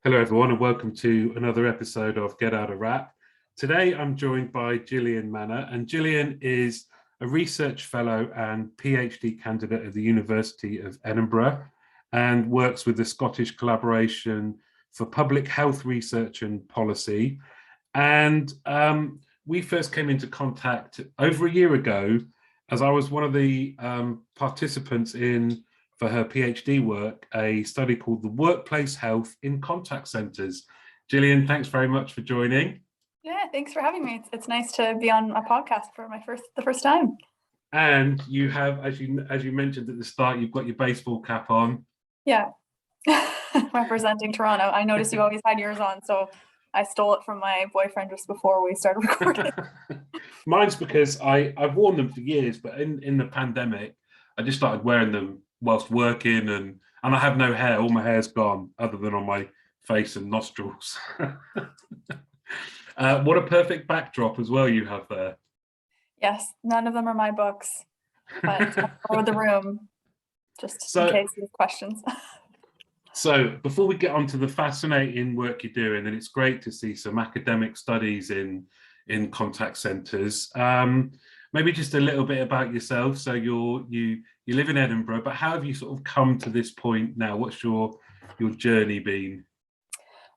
Hello everyone and welcome to another episode of Get Out of Rap. Today I'm joined by Jillian Manner, and Jillian is a research fellow and PhD candidate at the University of Edinburgh and works with the Scottish Collaboration for Public Health Research and Policy. And we first came into contact over a year ago as I was one of the participants in, for her PhD work, a study called The Workplace Health in Contact Centres. Jillian, thanks very much for joining. Yeah, thanks for having me. It's nice to be on a podcast for the first time. And you have, as you mentioned at the start, you've got your baseball cap on. Yeah, representing Toronto. I noticed you always had yours on, so I stole it from my boyfriend just before we started recording. Mine's because I've worn them for years, but in the pandemic, I just started wearing them whilst working, and I have no hair. All my hair's gone, other than on my face and nostrils. What a perfect backdrop as well you have there. Yes, none of them are my books, but over the room, just in case you have questions. So before we get on to the fascinating work you're doing, and it's great to see some academic studies in contact centres, maybe just a little bit about yourself. So you live in Edinburgh, but how have you sort of come to this point now? What's your journey been?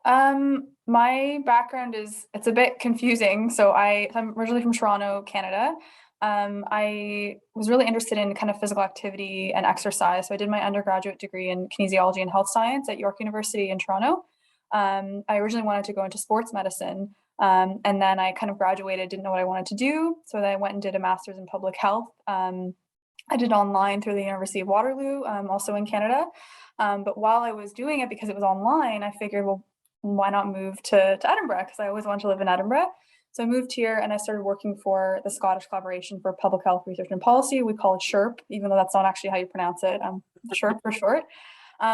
My background it's a bit confusing. So I'm originally from Toronto, Canada. I was really interested in kind of physical activity and exercise. So I did my undergraduate degree in kinesiology and health science at York University in Toronto. I originally wanted to go into sports medicine. And then I kind of graduated, didn't know what I wanted to do. So then I went and did a master's in public health. I did online through the University of Waterloo, also in Canada. But while I was doing it, because it was online, I figured, well, why not move to Edinburgh? Because I always wanted to live in Edinburgh. So I moved here and I started working for the Scottish Collaboration for Public Health Research and Policy. We call it SCPHRP, even though that's not actually how you pronounce it. SCPHRP for short. So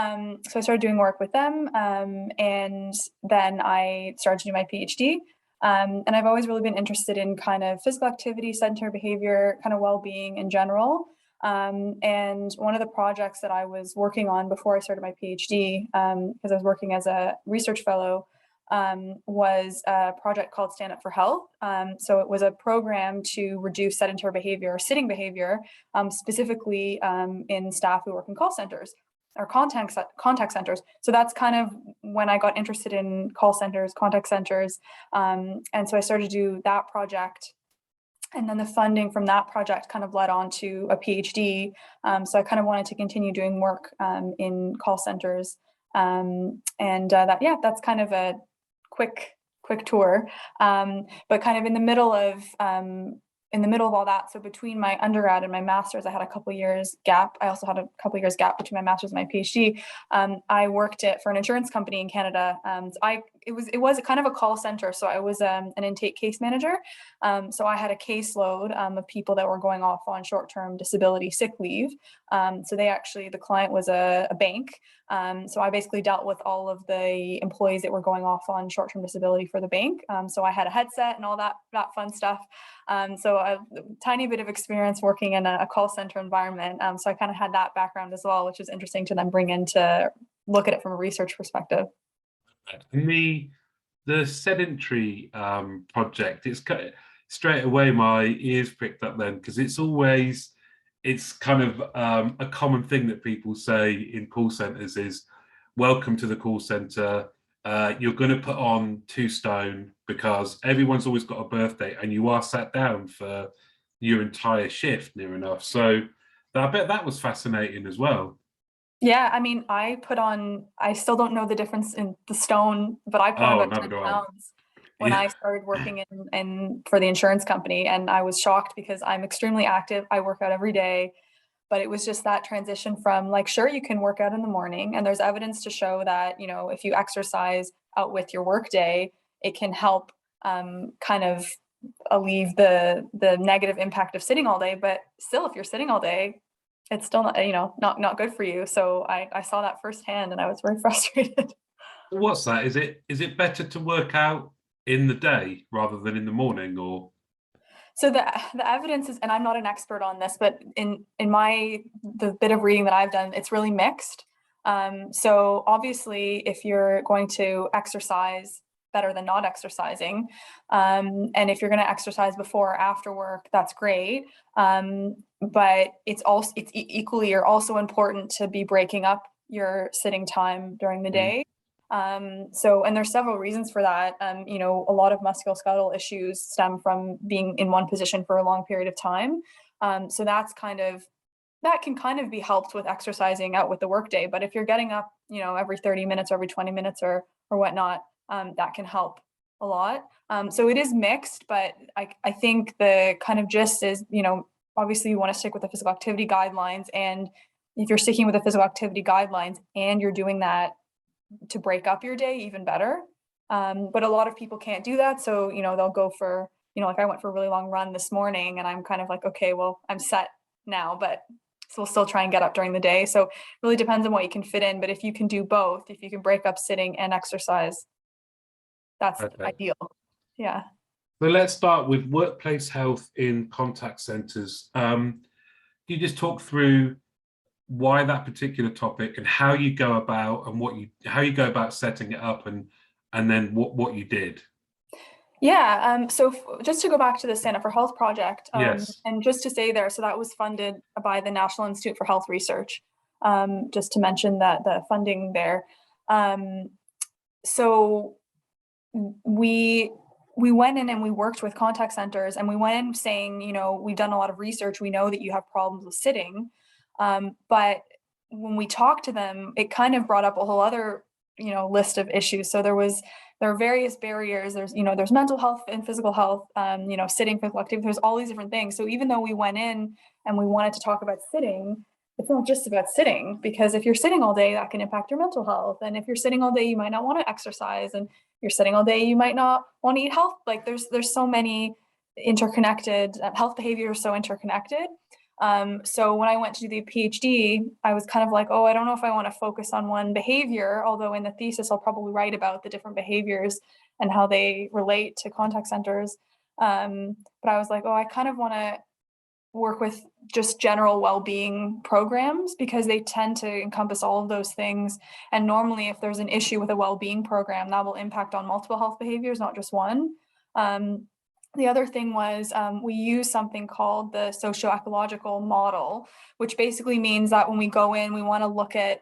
I started doing work with them, and then I started to do my PhD. And I've always really been interested in kind of physical activity, sedentary behavior, kind of well-being in general. And one of the projects that I was working on before I started my PhD, because I was working as a research fellow, was a project called Stand Up for Health. So it was a program to reduce sedentary behavior or sitting behavior, specifically in staff who work in call centers or contact centers. So that's kind of when I got interested in call centers, contact centers. And so I started to do that project. And then the funding from that project kind of led on to a PhD. So I kind of wanted to continue doing work in call centers. That's kind of a quick tour. But kind of in the middle of all that, so between my undergrad and my master's, I had a couple years gap. I also had a couple years gap between my master's and my PhD. I worked for an insurance company in Canada. It was kind of a call center. So I was an intake case manager. So I had a caseload of people that were going off on short-term disability sick leave. So the client was a bank. So I basically dealt with all of the employees that were going off on short-term disability for the bank. So I had a headset and all that fun stuff. So a tiny bit of experience working in a call center environment. So I kind of had that background as well, which is interesting to then bring in to look at it from a research perspective. And the sedentary project, it's straight away my ears pricked up then, because it's kind of a common thing that people say in call centers is, welcome to the call center. You're going to put on 2 stone because everyone's always got a birthday and you are sat down for your entire shift near enough. So I bet that was fascinating as well. Yeah, I mean, I still don't know the difference in the stone, but I put on about 10 pounds when I started working in for the insurance company. And I was shocked because I'm extremely active. I work out every day. But it was just that transition from like, sure, you can work out in the morning. And there's evidence to show that, if you exercise out with your work day, it can help kind of alleviate the negative impact of sitting all day. But still, if you're sitting all day, it's still not good for you. So I saw that firsthand and I was very frustrated. What's that? Is it better to work out in the day rather than in the morning, or? So the evidence is, and I'm not an expert on this, but in the bit of reading that I've done, it's really mixed. So obviously, if you're going to exercise, better than not exercising. And if you're going to exercise before or after work, that's great. But it's equally or also important to be breaking up your sitting time during the day. And there's several reasons for that. A lot of musculoskeletal issues stem from being in one position for a long period of time. So that can kind of be helped with exercising out with the workday. But if you're getting up, every 30 minutes or every 20 minutes or whatnot, that can help a lot. So it is mixed, but I think the kind of gist is, obviously you want to stick with the physical activity guidelines. And if you're sticking with the physical activity guidelines and you're doing that to break up your day, even better. But a lot of people can't do that. So, they'll go for, like I went for a really long run this morning and I'm kind of like, okay, well, I'm set now, but so we'll still try and get up during the day. So it really depends on what you can fit in. But if you can do both, if you can break up sitting and exercise, that's ideal. Yeah. So let's start with workplace health in contact centers. Can you just talk through why that particular topic and how you go about setting it up and then what you did? Yeah, so just to go back to the Stand Up for Health project, Yes. and just to say there, so that was funded by the National Institute for Health Research, just to mention that the funding there. So we went in and we worked with contact centers and we went in saying, we've done a lot of research. We know that you have problems with sitting. But when we talked to them, it kind of brought up a whole other, list of issues. So there are various barriers. There's mental health and physical health, sitting, physical activity, there's all these different things. So even though we went in and we wanted to talk about sitting, it's not just about sitting, because if you're sitting all day, that can impact your mental health. And if you're sitting all day, you might not want to exercise. And you're sitting all day, you might not want to eat health. Like there's so many interconnected health behaviors, so interconnected. So when I went to do the PhD, I was kind of like, I don't know if I want to focus on one behavior, although in the thesis, I'll probably write about the different behaviors and how they relate to contact centers. But I was like, I kind of want to work with just general well-being programs because they tend to encompass all of those things. And normally if there's an issue with a well-being program, that will impact on multiple health behaviors, not just one. The other thing was we use something called the Socio-Ecological Model, which basically means that when we go in, we want to look at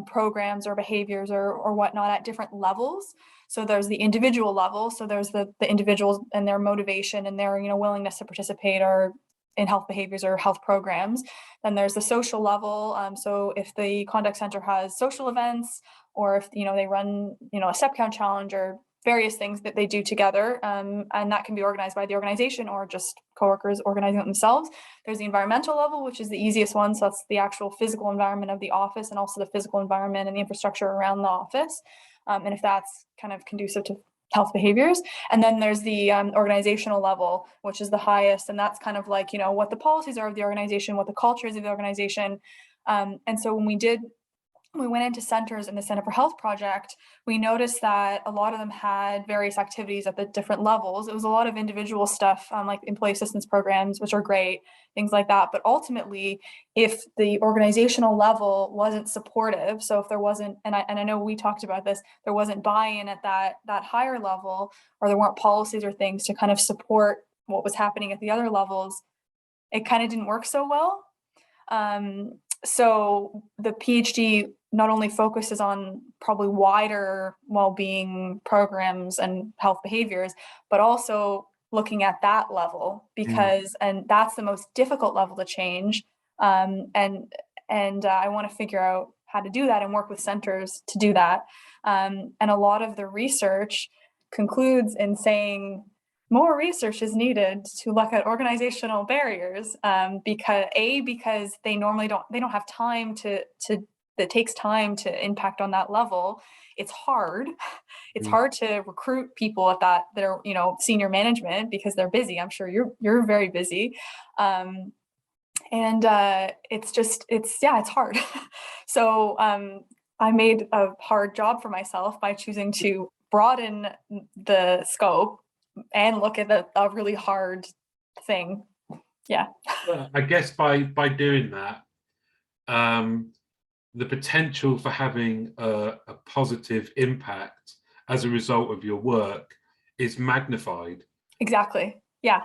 programs or behaviors or whatnot at different levels. So there's the individual level. So there's the individuals and their motivation and their willingness to participate or in health behaviors or health programs. Then there's the social level. So if the contact center has social events, or if they run a step count challenge or various things that they do together, and that can be organized by the organization or just coworkers organizing it themselves. There's the environmental level, which is the easiest one. So that's the actual physical environment of the office and also the physical environment and the infrastructure around the office. And if that's kind of conducive to health behaviors. And then there's the organizational level, which is the highest. And that's kind of like, what the policies are of the organization, what the culture is of the organization. And so when we went into centers in the Center for Health project, we noticed that a lot of them had various activities at the different levels. It was a lot of individual stuff, like employee assistance programs, which are great, things like that. But ultimately, if the organizational level wasn't supportive, so if there wasn't, and I know we talked about this, there wasn't buy-in at that higher level, or there weren't policies or things to kind of support what was happening at the other levels, it kind of didn't work so well. So the PhD not only focuses on probably wider well-being programs and health behaviors, but also looking at that level because, and that's the most difficult level to change. And I want to figure out how to do that and work with centers to do that. And a lot of the research concludes in saying more research is needed to look at organizational barriers, because they normally don't have time that takes time to impact on that level. It's hard. It's hard to recruit people at that are, senior management because they're busy. I'm sure you're very busy. And it's hard. So I made a hard job for myself by choosing to broaden the scope and look at a really hard thing. Yeah. Well, I guess by doing that, the potential for having a positive impact as a result of your work is magnified. Exactly. Yeah.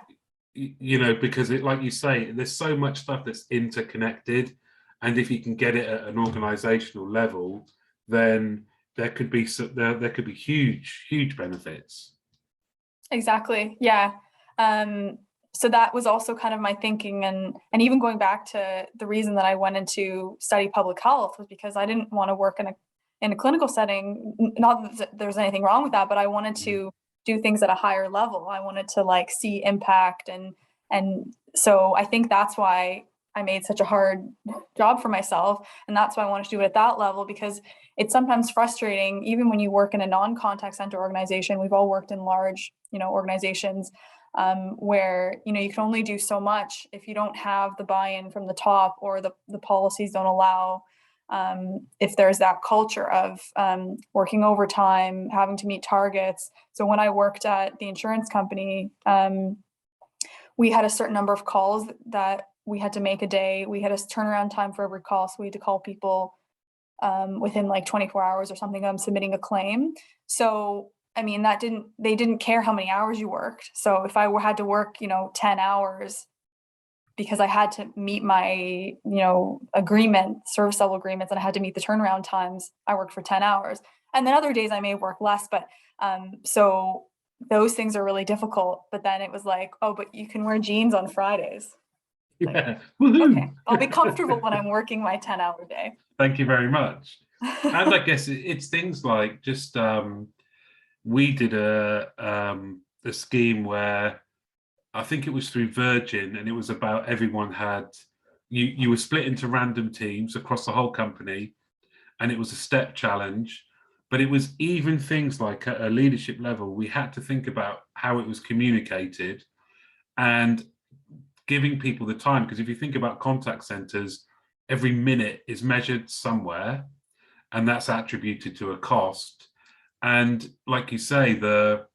You know, because it, like you say, there's so much stuff that's interconnected, and if you can get it at an organizational level, then there could be huge benefits. Exactly. Yeah. So that was also kind of my thinking, and even going back to the reason that I went into study public health was because I didn't want to work in a clinical setting. Not that there's anything wrong with that, but I wanted to do things at a higher level. I wanted to like see impact, and so I think that's why I made such a hard job for myself, and that's why I wanted to do it at that level, because it's sometimes frustrating, even when you work in a non-contact center organization. We've all worked in large, organizations, where you can only do so much if you don't have the buy-in from the top, or the policies don't allow. If there's that culture of working overtime, having to meet targets. So when I worked at the insurance company, we had a certain number of calls that we had to make a day. We had a turnaround time for every call, so we had to call people within like 24 hours or something. I'm submitting a claim. So I mean, they didn't care how many hours you worked. So if I had to work, 10 hours because I had to meet my, service level agreements, and I had to meet the turnaround times, I worked for 10 hours. And then other days I may work less, but so those things are really difficult. But then it was like, oh, but you can wear jeans on Fridays. Yeah. Like, okay, I'll be comfortable when I'm working my 10-hour day. Thank you very much. And I guess it's things like just we did a scheme where I think it was through Virgin, and it was about everyone had you were split into random teams across the whole company, and it was a step challenge. But it was even things like at a leadership level, we had to think about how it was communicated and giving people the time. Because if you think about contact centers, every minute is measured somewhere, and that's attributed to a cost. And like you say, the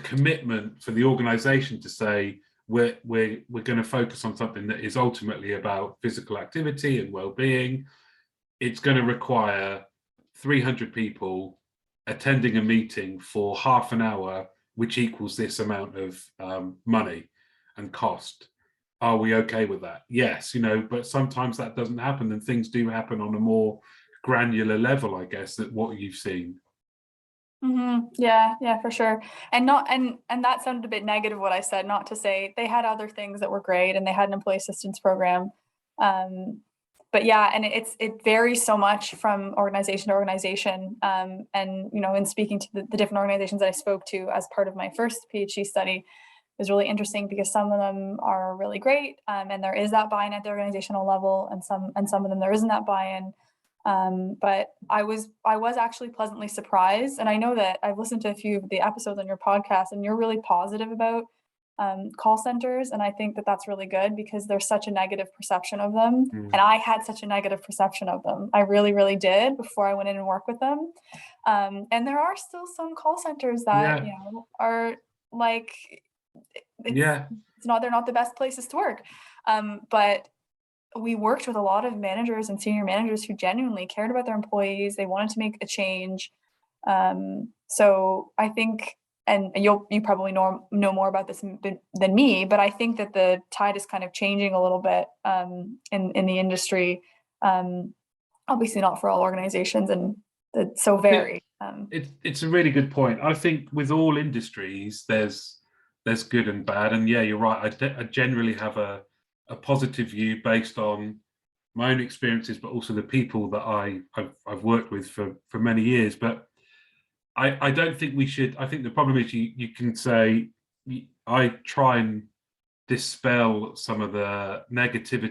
commitment for the organization to say we're going to focus on something that is ultimately about physical activity and well-being, it's going to require 300 people attending a meeting for half an hour, which equals this amount of money and cost. Are we okay with that? Yes, but sometimes that doesn't happen, and things do happen on a more granular level, I guess, that what you've seen. Mm-hmm. Yeah, for sure. And that sounded a bit negative what I said, not to say they had other things that were great, and they had an employee assistance program. But yeah, and it varies so much from organization to organization. And in speaking to the different organizations that I spoke to as part of my first PhD study, is really interesting because some of them are really great, and there is that buy-in at the organizational level, and some of them there isn't that buy-in. But I was actually pleasantly surprised, and I know that I've listened to a few of the episodes on your podcast, and you're really positive about call centers, and I think that that's really good because there's such a negative perception of them, and I had such a negative perception of them. I really, really did before I went in and worked with them. And there are still some call centers that are like they're not the best places to work, but we worked with a lot of managers and senior managers who genuinely cared about their employees. They wanted to make a change. So I think, and you probably know more about this than me, but I think that the tide is kind of changing a little bit in the industry. Obviously not for all organizations, and it's so varied. It's a really good point. I think with all industries, there's good and bad. And yeah, you're right. I generally have a positive view based on my own experiences, but also the people that I've worked with for many years. But I don't think we should. I think the problem is you can say, I try and dispel some of the negative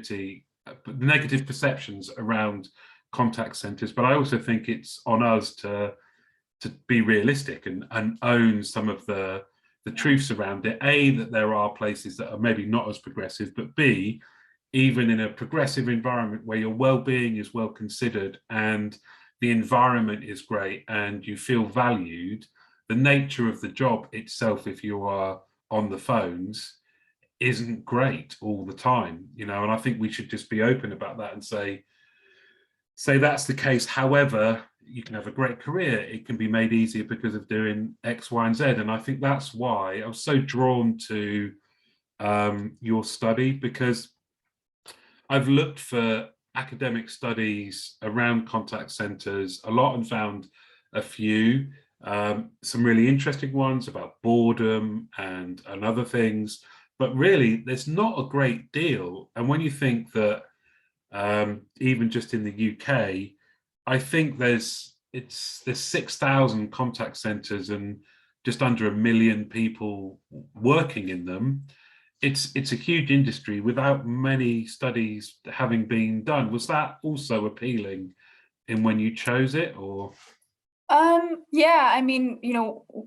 perceptions around contact centers, but I also think it's on us to be realistic and own some of the truths around it. A, that there are places that are maybe not as progressive, but B, even in a progressive environment where your well-being is well considered and the environment is great and you feel valued, the nature of the job itself, if you are on the phones, isn't great all the time, and I think we should just be open about that and say, say that's the case. However, you can have a great career. It can be made easier because of doing X, Y, and Z. And I think that's why I was so drawn to your study, because I've looked for academic studies around contact centres a lot and found a few, some really interesting ones about boredom and other things, but really there's not a great deal. And when you think that even just in the UK, I think there's 6,000 contact centres and just under 1 million people working in them. It's a huge industry without many studies having been done. Was that also appealing in when you chose it, or? Yeah, I mean,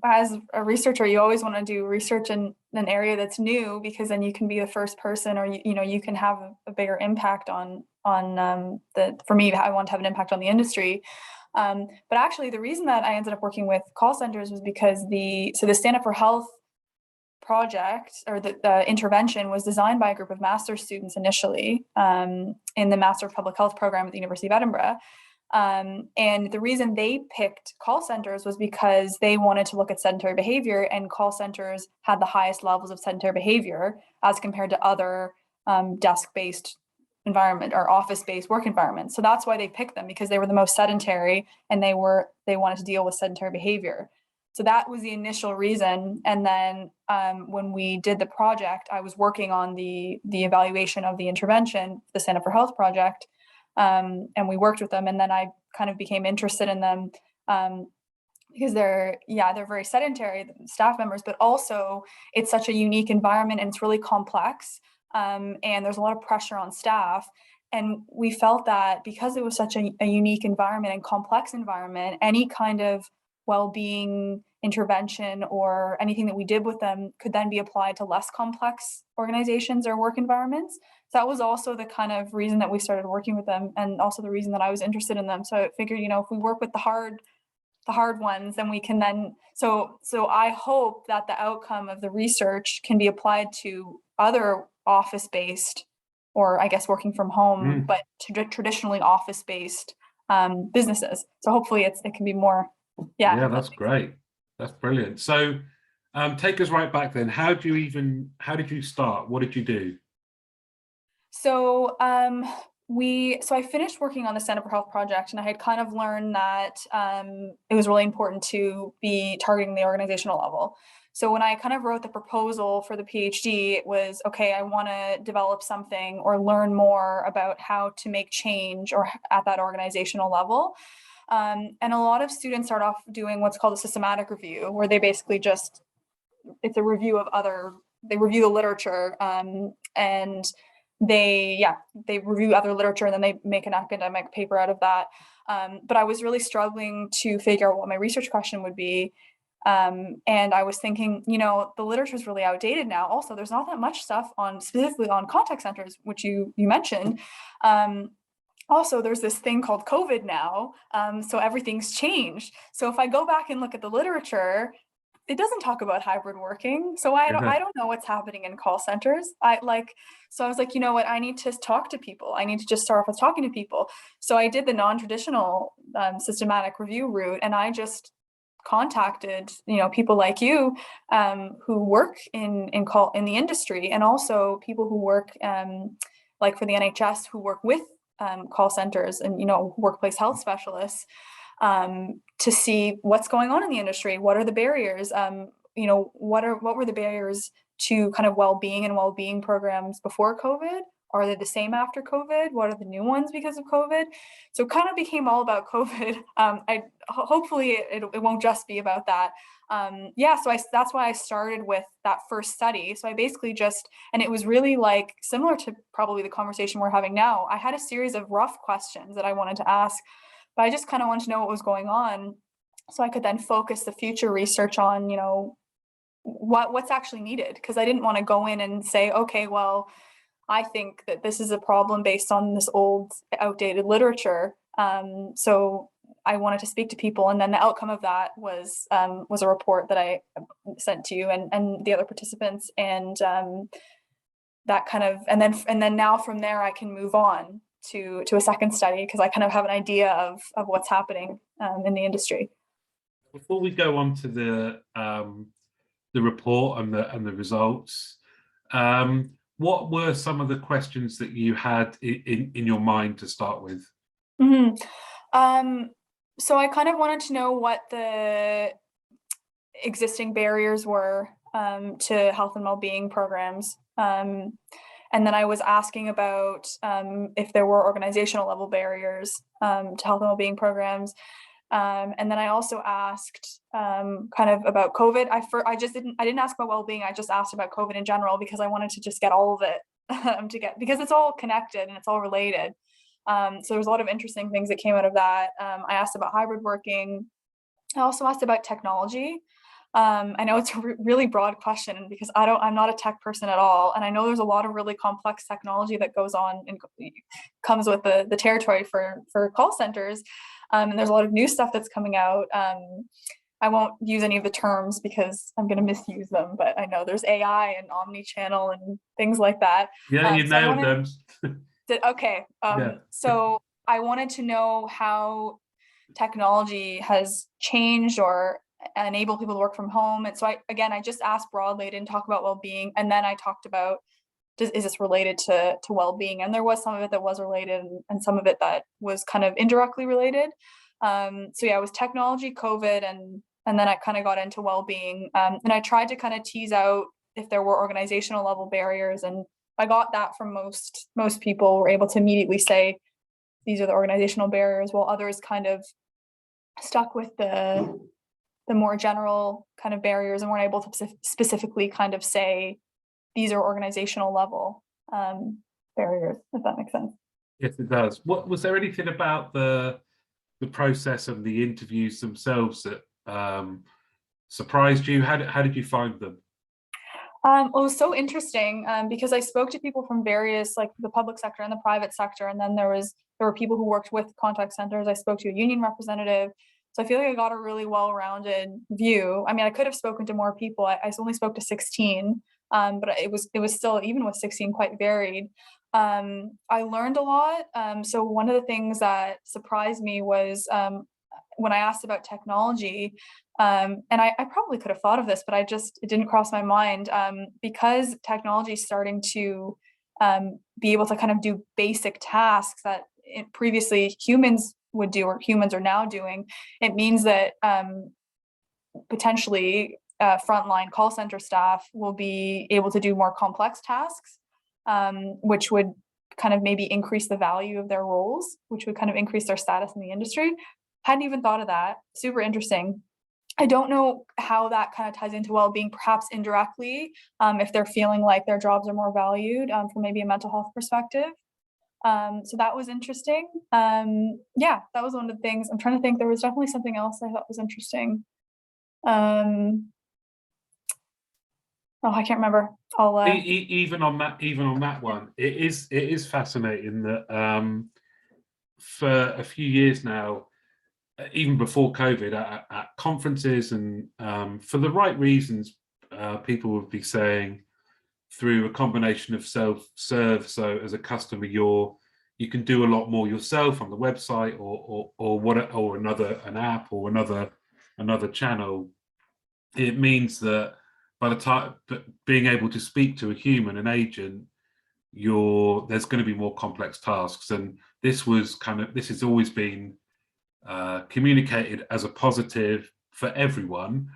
as a researcher, you always want to do research in an area that's new, because then you can be the first person, or you can have a bigger impact on for me, I want to have an impact on the industry. But actually, the reason that I ended up working with call centers was because the Stand Up for Health project, or the intervention, was designed by a group of master's students initially, in the Master of Public Health program at the University of Edinburgh. And the reason they picked call centers was because they wanted to look at sedentary behavior, and call centers had the highest levels of sedentary behavior as compared to other desk-based environment or office-based work environments. So that's why they picked them, because they were the most sedentary, and they wanted to deal with sedentary behavior. So that was the initial reason. And then when we did the project, I was working on the evaluation of the intervention, the Stand Up for Health project. And we worked with them, and then I kind of became interested in them because they're very sedentary staff members, but also it's such a unique environment, and it's really complex, and there's a lot of pressure on staff. And we felt that because it was such a unique environment and complex environment, any kind of well-being intervention or anything that we did with them could then be applied to less complex organizations or work environments. So that was also the kind of reason that we started working with them, and also the reason that I was interested in them. So I figured, if we work with the hard ones, then we can then, so I hope that the outcome of the research can be applied to other office-based, or I guess working from home, but traditionally office-based businesses. So hopefully it can be more. Yeah, that's great. That's brilliant. So take us right back then. How did you start? What did you do? So I finished working on the Stand Up for Health project, and I had kind of learned that it was really important to be targeting the organizational level. So when I kind of wrote the proposal for the PhD, it was, okay, I want to develop something or learn more about how to make change or at that organizational level. And a lot of students start off doing what's called a systematic review, where they basically it's a review of they review the literature, and they review other literature, and then they make an academic paper out of that. But I was really struggling to figure out what my research question would be. And I was thinking, the literature is really outdated now. Also, there's not that much stuff specifically on contact centers, which you mentioned. Also, there's this thing called COVID now. So everything's changed. So if I go back and look at the literature, it doesn't talk about hybrid working. So I don't know what's happening in call centers. So I was like, you know what, I need to talk to people. I need to just start off with talking to people. So I did the non-traditional systematic review route, and I just contacted, people like you who work in the industry, and also people who work like for the NHS, who work with call centers and, workplace health specialists, to see what's going on in the industry. What are the barriers? What were the barriers to kind of well-being programs before COVID? Are they the same after COVID? What are the new ones because of COVID? So it kind of became all about COVID. Hopefully it won't just be about that. So that's why I started with that first study. So I basically and it was really like similar to probably the conversation we're having now. I had a series of rough questions that I wanted to ask, but I just kind of wanted to know what was going on, so I could then focus the future research on, what's actually needed. Because I didn't want to go in and say, okay, well, I think that this is a problem based on this old, outdated literature. So I wanted to speak to people, and then the outcome of that was a report that I sent to you and the other participants, and that kind of, and then now from there I can move on to a second study because I kind of have an idea of what's happening in the industry. Before we go on to the report and the results, what were some of the questions that you had in your mind to start with? So I kind of wanted to know what the existing barriers were to health and well-being programs. And then I was asking about if there were organizational level barriers to health and well-being programs. And then I also asked kind of about COVID. I didn't ask about well-being. I just asked about COVID in general because I wanted to just get all of it because it's all connected and it's all related. So there's a lot of interesting things that came out of that. I asked about hybrid working. I also asked about technology. I know it's a really broad question because I'm not a tech person at all. And I know there's a lot of really complex technology that goes on and comes with the territory for call centers. And there's a lot of new stuff that's coming out. I won't use any of the terms because I'm going to misuse them, but I know there's AI and omni-channel and things like that. Yeah, you nailed them. Okay. So I wanted to know how technology has changed or enable people to work from home. And so I just asked broadly, I didn't talk about well-being. And then I talked about, is this related to well-being? And there was some of it that was related and some of it that was kind of indirectly related. So yeah, it was technology, COVID, and then I kind of got into well-being. And I tried to kind of tease out if there were organizational level barriers. And I got that from most people were able to immediately say, these are the organizational barriers, while others kind of stuck with the more general kind of barriers and weren't able to specifically kind of say, these are organizational level barriers, if that makes sense. Yes, it does. What was there anything about the process of the interviews themselves that surprised you? How did you find them? It was so interesting because I spoke to people from various, like the public sector and the private sector, and then there were people who worked with contact centers. I spoke to a union representative. So I feel like I got a really well-rounded view. I mean, I could have spoken to more people. I only spoke to 16, but it was still, even with 16, quite varied. I learned a lot. So one of the things that surprised me was when I asked about technology, and I probably could have thought of this, but it didn't cross my mind because technology is starting to be able to kind of do basic tasks that previously humans would do or humans are now doing. It means that potentially frontline call center staff will be able to do more complex tasks, which would kind of maybe increase the value of their roles, which would kind of increase their status in the industry. Hadn't even thought of that. Super interesting. I don't know how that kind of ties into well-being, perhaps indirectly, if they're feeling like their jobs are more valued from maybe a mental health perspective. So that was interesting. Yeah, that was one of the things. I'm trying to think. There was definitely something else I thought was interesting. Oh, I can't remember. Even on that one, it is fascinating that for a few years now, even before COVID, at conferences and for the right reasons, people would be saying through a combination of self-serve. So as a customer, you can do a lot more yourself on the website or an app or another channel. It means that by the time being able to speak to a human, an agent, there's going to be more complex tasks. And this has always been communicated as a positive for everyone.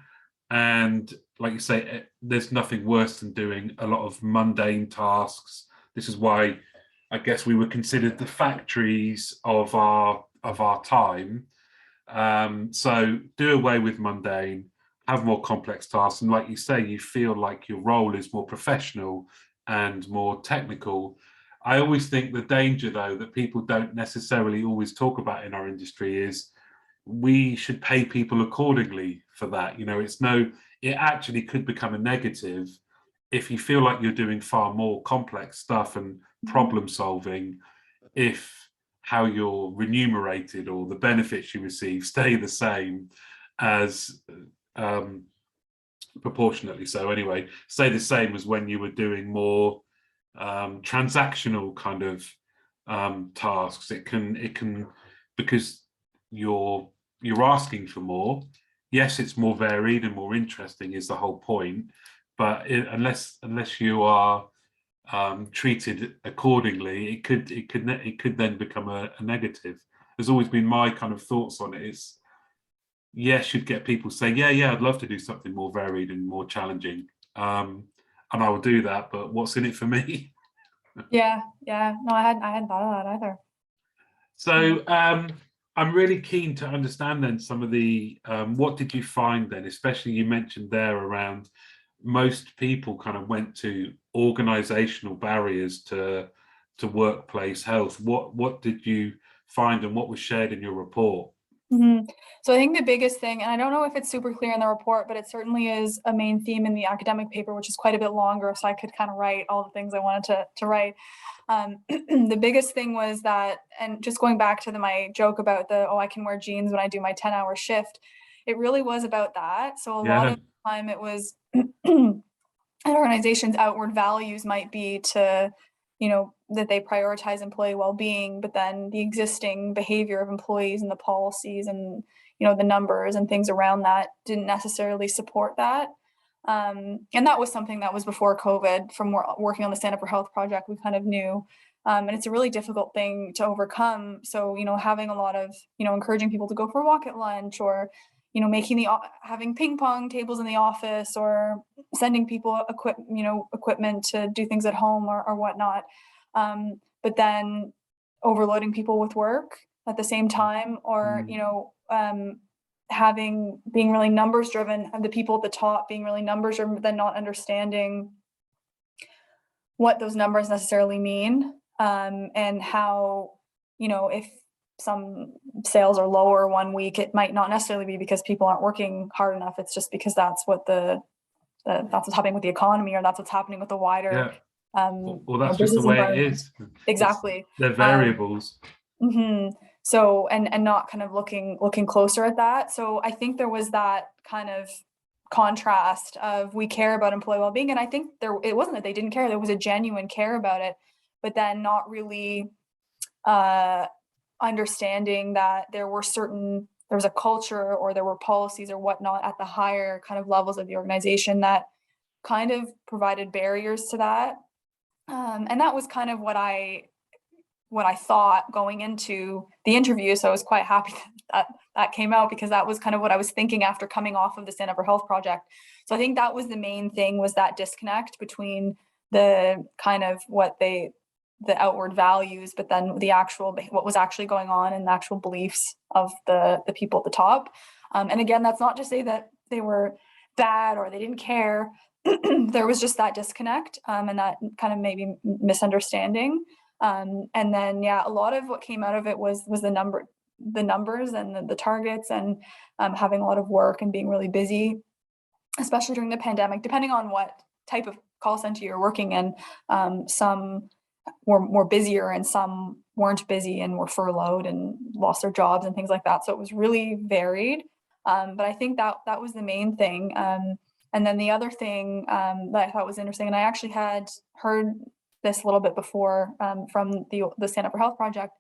And like you say, there's nothing worse than doing a lot of mundane tasks. This is why I guess we were considered the factories of our time. So do away with mundane, have more complex tasks. And like you say, you feel like your role is more professional and more technical. I always think the danger, though, that people don't necessarily always talk about in our industry is we should pay people accordingly for that. You know, it actually could become a negative if you feel like you're doing far more complex stuff and problem solving, if how you're remunerated or the benefits you receive stay the same as proportionately so anyway, stay the same as when you were doing more transactional kind of tasks. It can because you're asking for more. Yes, it's more varied and more interesting is the whole point, but unless you are treated accordingly, it could then become a negative. There's always been my kind of thoughts on it. It's, yes, you'd get people saying, yeah, I'd love to do something more varied and more challenging, and I will do that, but what's in it for me? Yeah, no, I hadn't thought of that either. So I'm really keen to understand then some of the what did you find then, especially you mentioned there around most people kind of went to organizational barriers to workplace health. What did you find and what was shared in your report? So I think the biggest thing, and I don't know if it's super clear in the report, but it certainly is a main theme in the academic paper, which is quite a bit longer, so I could kind of write all the things I wanted to write. The biggest thing was that, and just going back to my joke about I can wear jeans when I do my 10-hour shift, it really was about that. So a lot of the time it was an organization's outward values might be to, that they prioritize employee well-being, but then the existing behavior of employees and the policies and, the numbers and things around that didn't necessarily support that. And that was something that was before COVID. From working on the Stand Up for Health project, we kind of knew, and it's a really difficult thing to overcome. So, having a lot of, encouraging people to go for a walk at lunch, or, having ping pong tables in the office, or sending people equipment to do things at home or whatnot. But then overloading people with work at the same time, or, being really numbers driven, and the people at the top being really numbers driven, but then not understanding what those numbers necessarily mean, and how, if some sales are lower one week, it might not necessarily be because people aren't working hard enough. It's just because that's what that's what's happening with the economy, or that's what's happening with the wider well, that's just the way it is. Exactly. They're variables. So, and not kind of looking closer at that. So I think there was that kind of contrast of, we care about employee well-being, and I think it wasn't that they didn't care, there was a genuine care about it, but then not really understanding that there was a culture, or there were policies or whatnot at the higher kind of levels of the organization that kind of provided barriers to that. And that was kind of what I thought going into the interview. So I was quite happy that came out, because that was kind of what I was thinking after coming off of the Stand Up for Health project. So I think that was the main thing, was that disconnect between the kind of the outward values, but then what was actually going on, and the actual beliefs of the people at the top. And again, that's not to say that they were bad or they didn't care. There was just that disconnect, and that kind of maybe misunderstanding. And then, a lot of what came out of it was the numbers and the targets, and having a lot of work and being really busy, especially during the pandemic, depending on what type of call center you're working in. Some were more busier, and some weren't busy and were furloughed and lost their jobs and things like that. So it was really varied. But I think that was the main thing. And then the other thing that I thought was interesting, and I actually had heard this a little bit before from the Stand Up for Health project,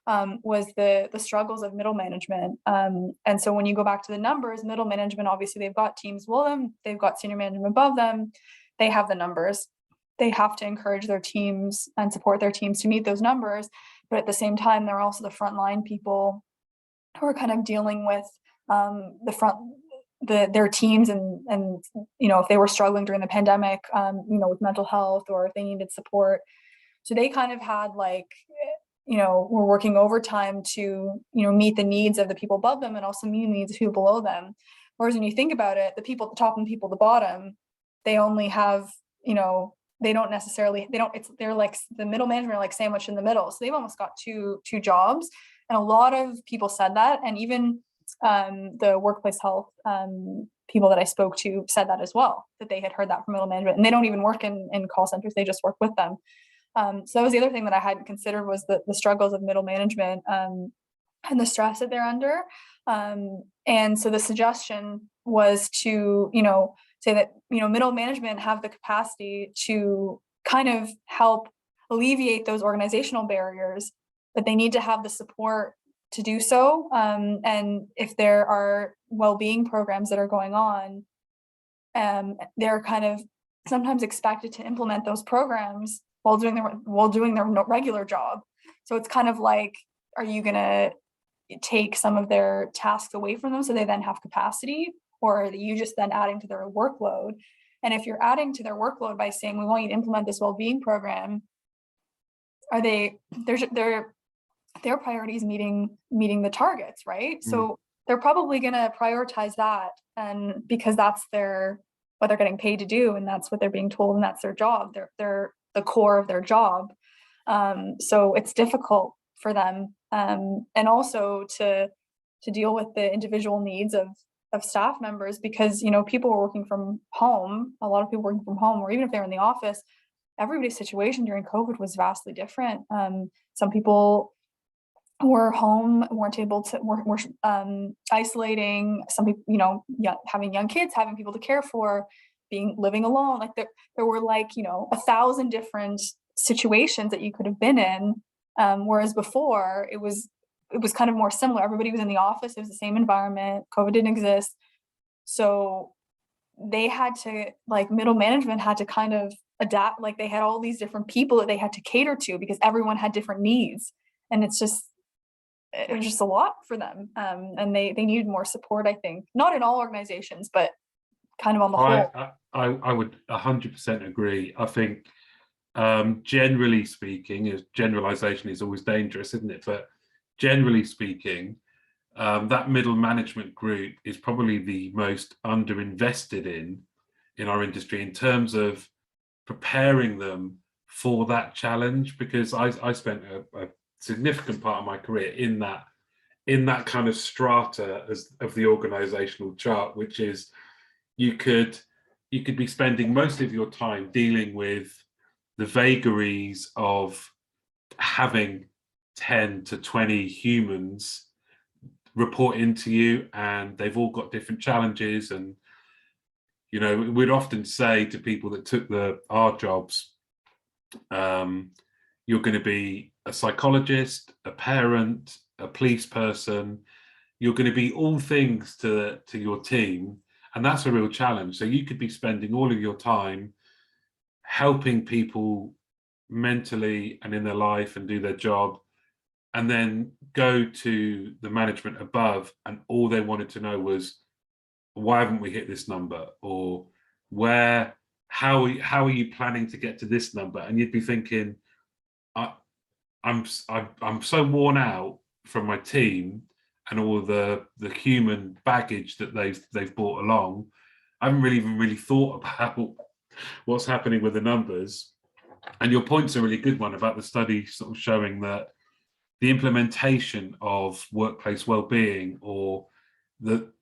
was the struggles of middle management. And so when you go back to the numbers, middle management, obviously they've got teams below them, they've got senior management above them, they have the numbers. They have to encourage their teams and support their teams to meet those numbers. But at the same time, they're also the frontline people who are kind of dealing with their teams, and if they were struggling during the pandemic, with mental health, or if they needed support. So they kind of had were working overtime to, meet the needs of the people above them, and also meet the needs of people below them. Whereas when you think about it, the people at the top and the people at the bottom, they only have, they're like, the middle management are like sandwiched in the middle. So they've almost got two jobs. And a lot of people said that. And even the workplace health people that I spoke to said that as well, that they had heard that from middle management, and they don't even work in call centers. They just work with them. So that was the other thing that I hadn't considered, was the struggles of middle management, and the stress that they're under. And so the suggestion was to, say that, middle management have the capacity to kind of help alleviate those organizational barriers, but they need to have the support to do so. And if there are well-being programs that are going on, they're kind of sometimes expected to implement those programs while doing their regular job. So it's kind of like, are you going to take some of their tasks away from them so they then have capacity, or are you just then adding to their workload? And if you're adding to their workload by saying, we want you to implement this well-being program, are their priorities meeting the targets, right? So they're probably going to prioritize that, and because that's what they're getting paid to do, and that's what they're being told, and that's their job. They're the core of their job. So it's difficult for them, and also to deal with the individual needs of staff members, because people were working from home. A lot of people working from home, or even if they're in the office, everybody's situation during COVID was vastly different. Some people were home, weren't able to, were isolating. Some people, having young kids, having people to care for, living alone. Like there were 1,000 different situations that you could have been in. Whereas before it was kind of more similar. Everybody was in the office. It was the same environment. COVID didn't exist. So they had to, middle management had to kind of adapt. They had all these different people that they had to cater to because everyone had different needs. And it was just a lot for them. And they needed more support, I think. Not in all organizations, but kind of on the whole. I would 100% agree. I think generally speaking, generalization is always dangerous, isn't it? But generally speaking, that middle management group is probably the most underinvested in our industry in terms of preparing them for that challenge, because I spent a significant part of my career in that kind of strata of the organizational chart, which is you could be spending most of your time dealing with the vagaries of having 10 to 20 humans report into you, and they've all got different challenges. And we'd often say to people that took our jobs, you're going to be a psychologist, a parent, a police person. You're going to be all things to your team, and that's a real challenge. So you could be spending all of your time helping people mentally and in their life and do their job, and then go to the management above, and all they wanted to know was, why haven't we hit this number? Or how are you planning to get to this number? And you'd be thinking, I'm so worn out from my team and all the human baggage that they've brought along. I haven't even really thought about what's happening with the numbers. And your point's a really good one about the study sort of showing that the implementation of workplace well-being, or that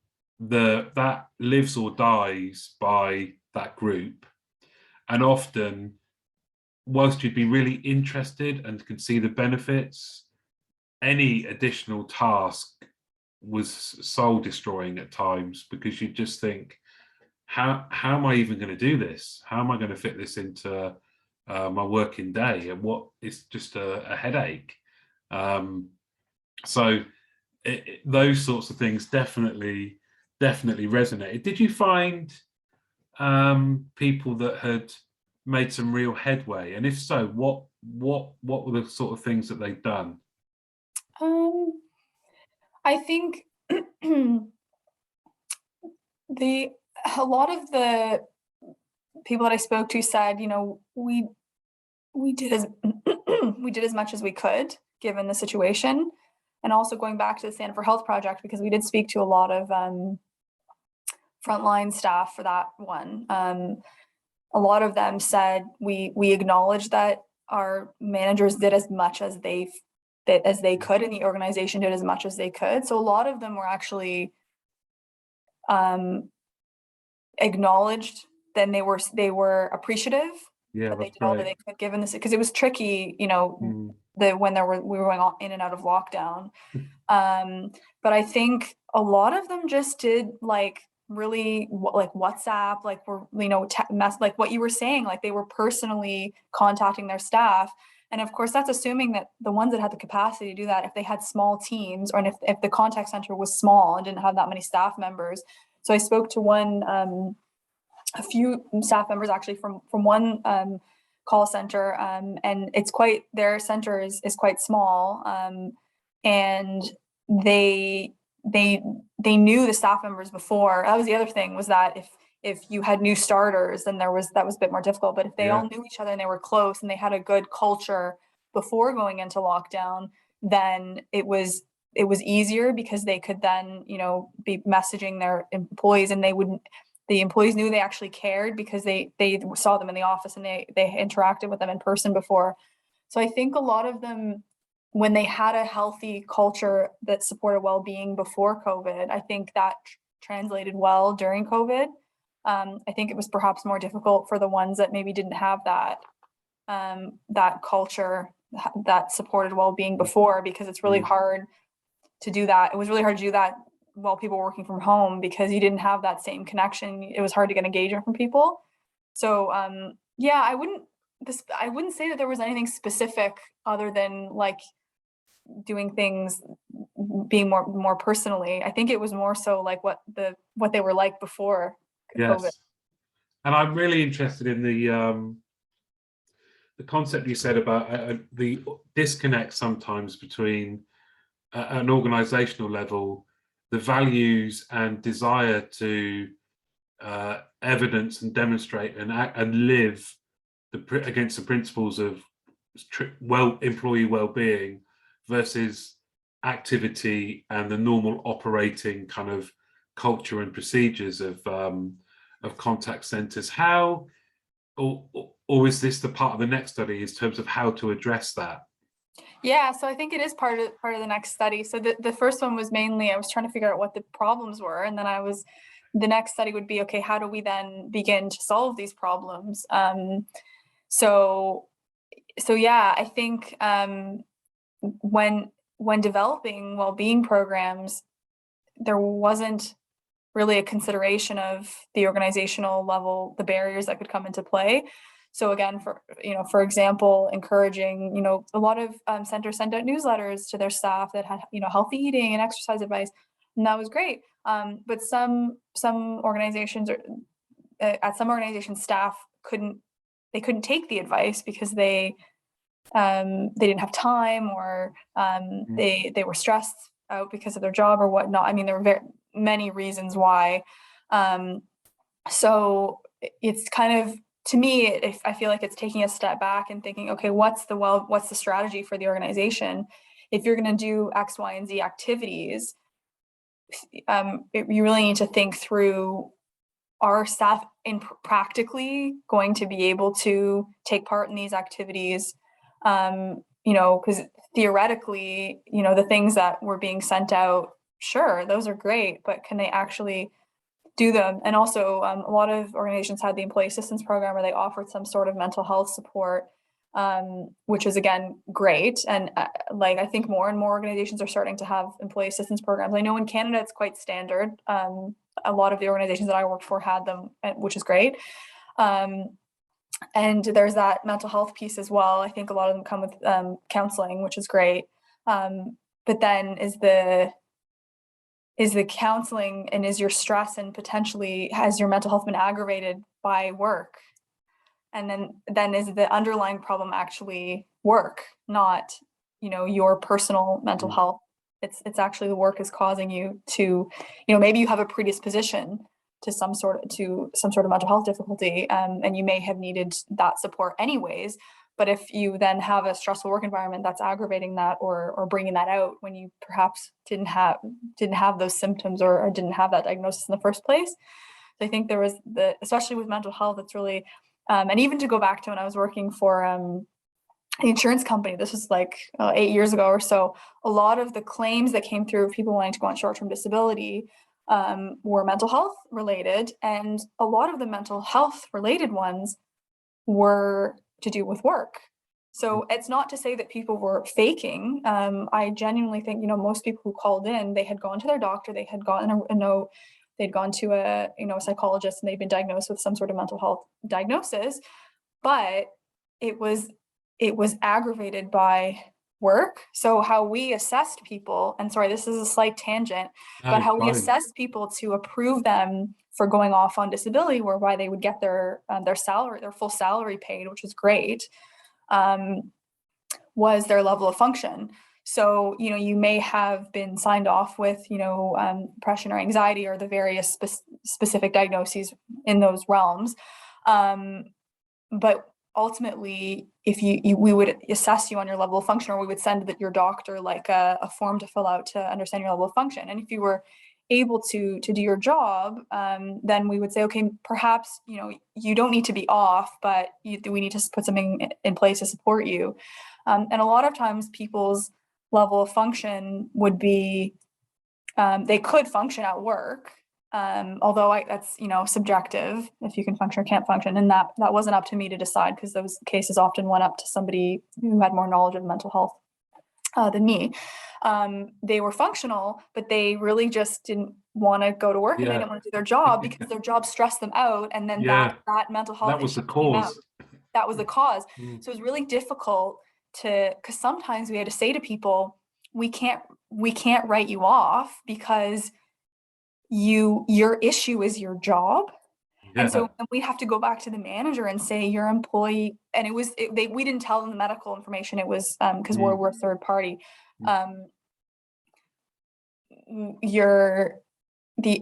lives or dies by that group. And often, whilst you'd be really interested and can see the benefits, any additional task was soul destroying at times, because you just think, how am I even going to do this? How am I going to fit this into my working day? And it's just a headache. So those sorts of things definitely resonated. Did you find people that had made some real headway? And if so, what were the sort of things that they'd done? I think a lot of the people that I spoke to said, we did as much as we could given the situation. And also going back to the Stand for Health project, because we did speak to a lot of frontline staff for that one. A lot of them said we acknowledge that our managers did as much as they could, and the organization did as much as they could. So a lot of them were actually acknowledged. Then they were appreciative. Yeah, that they did all that they could, given this, because it was tricky, when we were going in and out of lockdown. But I think a lot of them just did really WhatsApp, like what you were saying, like they were personally contacting their staff. And of course, that's assuming that the ones that had the capacity to do that, if they had small teams, or if the contact center was small and didn't have that many staff members. So I spoke to a few staff members actually from one call center, and their center is quite small, and they knew the staff members before. That was the other thing, was that if you had new starters, then that was a bit more difficult. But if they all knew each other and they were close and they had a good culture before going into lockdown, then it was easier, because they could then, be messaging their employees, and the employees knew they actually cared, because they saw them in the office and they interacted with them in person before. So I think a lot of them, when they had a healthy culture that supported well-being before COVID, I think that translated well during COVID. I think it was perhaps more difficult for the ones that maybe didn't have that culture that supported well-being before, because it's really hard to do that. It was really hard to do that while people were working from home, because you didn't have that same connection. It was hard to get engagement from people. So I wouldn't say that there was anything specific other than like doing things being more personally. I think it was more so like what they were like before COVID. Yes. And I'm really interested in the concept you said about the disconnect sometimes between an organizational level, the values and desire to evidence and demonstrate and live against the principles of employee well-being, versus activity and the normal operating kind of culture and procedures of contact centers. How, or is this the part of the next study in terms of how to address that? Yeah, so I think it is part of the next study. So the first one was mainly, I was trying to figure out what the problems were, and then the next study would be, okay, how do we then begin to solve these problems? So yeah, I think when developing well-being programs, there wasn't really a consideration of the organizational level, the barriers that could come into play. So again, for example, encouraging, a lot of centers send out newsletters to their staff that had, healthy eating and exercise advice, and that was great. But some organizations, or at some organizations, staff couldn't take the advice because they didn't have time, or they were stressed out because of their job or whatnot. I mean, there were very many reasons why. So it's kind of, to me, I feel like it's taking a step back and thinking, okay, what's the strategy for the organization? If you're going to do X, Y, and Z activities, you really need to think through, are staff practically going to be able to take part in these activities? Because theoretically, the things that were being sent out, sure, those are great, but can they actually do them? And also, a lot of organizations had the employee assistance program, where they offered some sort of mental health support, which is, again, great. And I think more and more organizations are starting to have employee assistance programs. I know in Canada it's quite standard. A lot of the organizations that I worked for had them, which is great. And there's that mental health piece as well. I think a lot of them come with counseling, which is great. But then is the counseling, and is your stress, and potentially has your mental health been aggravated by work? And then is the underlying problem actually work, not, your personal mental health? It's actually the work is causing you to, maybe you have a predisposition to some sort of mental health difficulty, and you may have needed that support anyways. But if you then have a stressful work environment that's aggravating that, or bringing that out when you perhaps didn't have those symptoms, or didn't have that diagnosis in the first place. So I think there was especially with mental health, it's really, and even to go back to when I was working for the insurance company, this was like 8 years ago or so, a lot of the claims that came through of people wanting to go on short-term disability were mental health related, and a lot of the mental health related ones were to do with work. So it's not to say that people were faking. I genuinely think, most people who called in, they had gone to their doctor, they had gotten a note, they'd gone to a psychologist, and they'd been diagnosed with some sort of mental health diagnosis, but it was it was aggravated by work. So how we assessed people, and sorry, this is a slight tangent, but how we assessed people to approve them for going off on disability, whereby they would get their salary, their full salary paid, which was great, was their level of function. So, you may have been signed off with, depression or anxiety or the various specific diagnoses in those realms. But ultimately, if we would assess you on your level of function, or we would send your doctor like a form to fill out to understand your level of function. And if you were able to do your job, then we would say, okay, perhaps, you don't need to be off, but we need to put something in place to support you. And a lot of times people's level of function would be, they could function at work, although that's subjective, if you can function or can't function, and that wasn't up to me to decide, because those cases often went up to somebody who had more knowledge of mental health than me. They were functional, but they really just didn't want to go to work, and they didn't want to do their job because their job stressed them out, and then that mental health that was the cause. That was the cause. So it was really difficult because sometimes we had to say to people, we can't write you off because your issue is your job. And so we have to go back to the manager and say, your employee, and we didn't tell them the medical information. It was because we're third party. The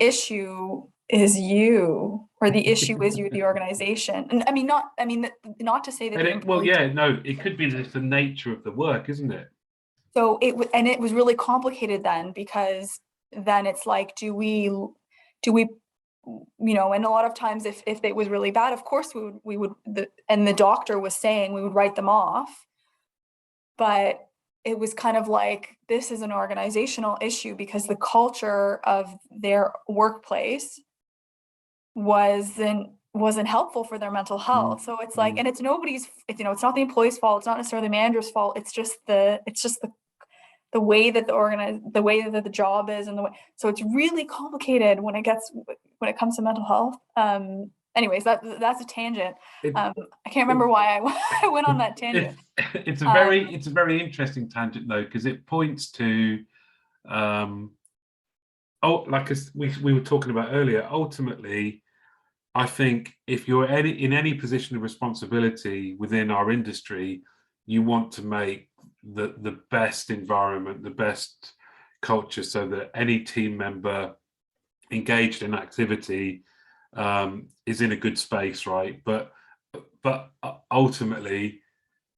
issue is you, or the issue is you, the organization. And not to say that. It could be just the nature of the work, isn't it? So it was really complicated then, because then it's like, do we, and a lot of times if it was really bad, of course we would, and the doctor was saying we would write them off, but it was kind of like, this is an organizational issue, because the culture of their workplace wasn't helpful for their mental health. So it's like, and it's nobody's, it's not the employee's fault. It's not necessarily the manager's fault. It's just the way that the way that the job is, and so it's really complicated when it comes to mental health. Anyways, that's a tangent. I can't remember why I went on that tangent. It's a very interesting tangent though, because it points to like we were talking about earlier. Ultimately, I think if you're in any position of responsibility within our industry, you want to make the best environment, the best culture, so that any team member engaged in activity is in a good space, right? But ultimately,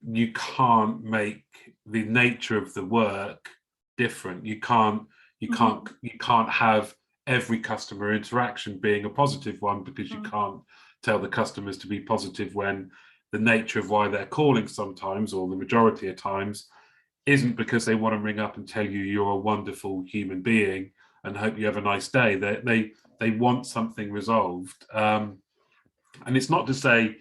you can't make the nature of the work different. You can't have every customer interaction being a positive one, because you can't tell the customers to be positive when the nature of why they're calling sometimes, or the majority of times, isn't because they want to ring up and tell you you're a wonderful human being and hope you have a nice day. They want something resolved, and it's not to say